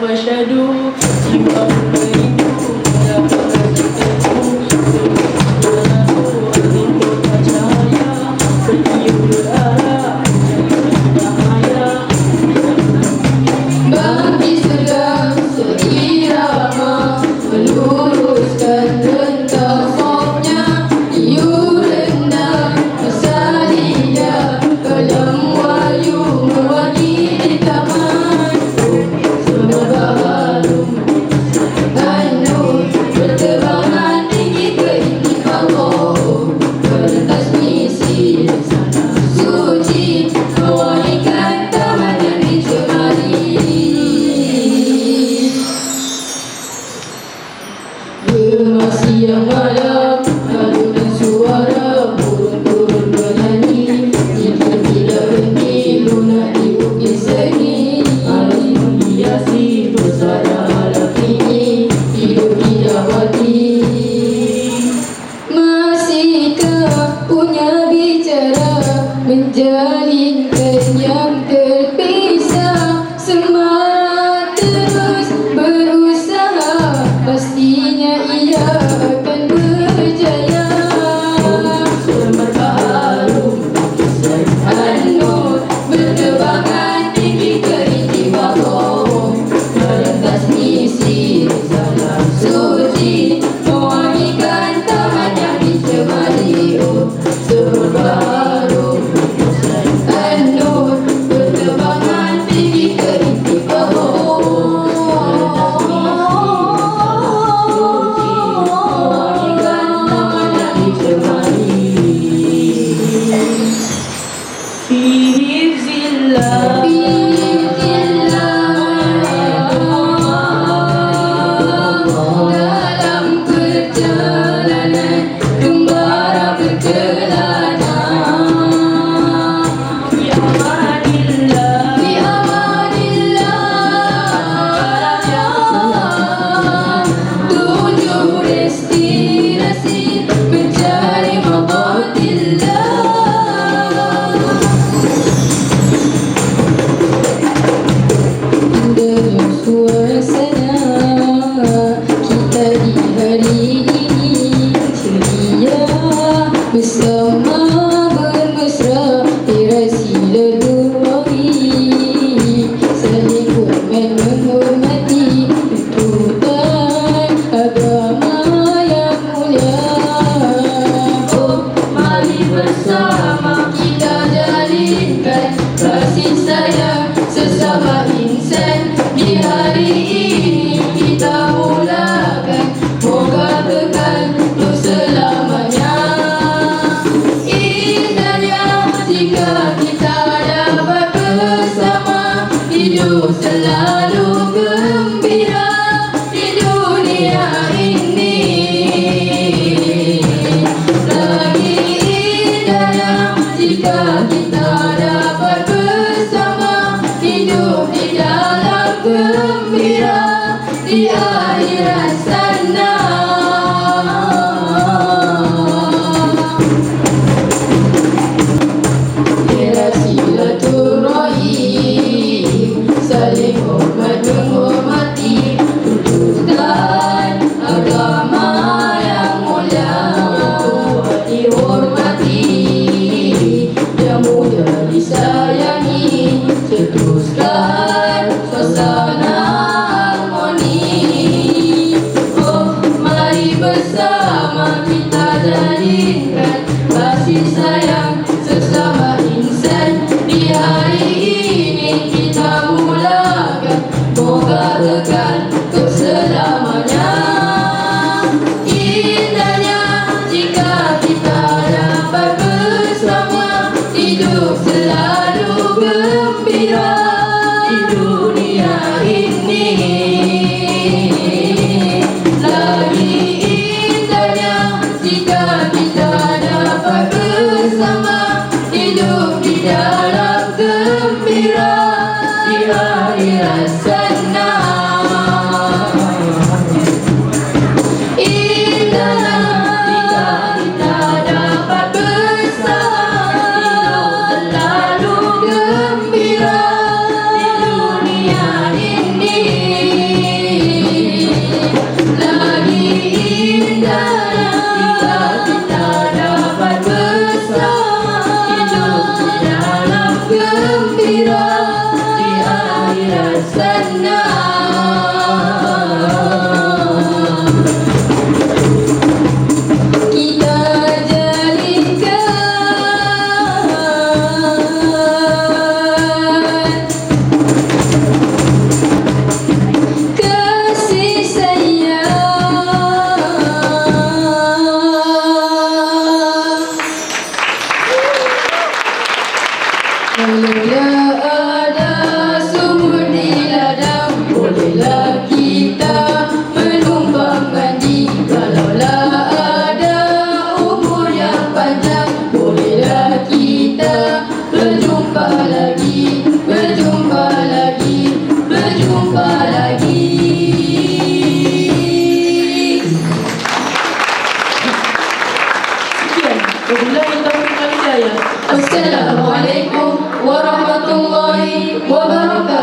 bersyadu, jiwa merindu dapat rasakanmu. Selalu angin kota cahaya, bertiup berarah cahaya. Bagi sedang seirama meluruskan rentang sofnya, iu rendah bersalida dalam wayu mewakili taman. Semoga harum anur berterbangan tinggi ke inti Allah, merentas misi sana suci mewangikan taman yang dicemari. Gemas siang malam, alunan suara burung turun bernyanyi, hidup tidak berhenti lunak di bukit seni. Harus menghiasi pesona alam Ini hidup tidak mati. Masihkah punya bicara menjalinkan yang terpisah? Sembara terus berusaha, pastinya ia akan berjaya. Semerbak harum Anur berterbangan tinggi ke inti Allah, merentas misi salam suci mewangikan taman yang dicemari. Oh, semerbak harum anur berterbangan tinggi ke inti Allah, mewangikan taman yang dicemari. fi hifzillah. Dalam perjalanan gembara berkelana, Fi amanillah. fi amanillah. Tujuh destinasi mencari mardhatillah. Indahnya suasana kita di hari ini, ceria bersama bermesra, dirasi leduri, saling hormat menghormati tuntutan agama yang mulia. Oh, mari bersama kita jalinkan kasih sayang sesama insan. Di hari ini kita mulakan, moga kekal untuk selamanya. Indahnya jika kita dapat bersama, hidup selalu gembira di dunia ini. Lagi indahnya jika kita dapat bersama, hidup di dalam gembira di akhirat sana. Era silaturahim, saling hormat menghormati tuntutan agama yang mulia. Dihormati, yang mulia disayangi, cetuskan suasana harmoni. Oh, mari bersama kita jalinkan kasih sayang sesama insan. Di hari ini kita mulakan, moga kekal untuk selamanya. Indahnya jika kita dapat bersama, hidup selalu gembira di dunia ini. Lagi indahnya jika kita dapat bersama, hidup di dalam gembira di akhirat sana. Indahnya jika kita dapat bersama, hidup selalu gembira di dunia ini. Kalau ada sumur di ladang, bolehlah kita menumpang mandi. Kalaulah ada umur yang panjang, bolehlah kita berjumpa lagi, berjumpa lagi, berjumpa lagi. Sekian. Wabillahi taufiq wal hidayah. Assalamualaikum warahmatullahi wabarakatuh.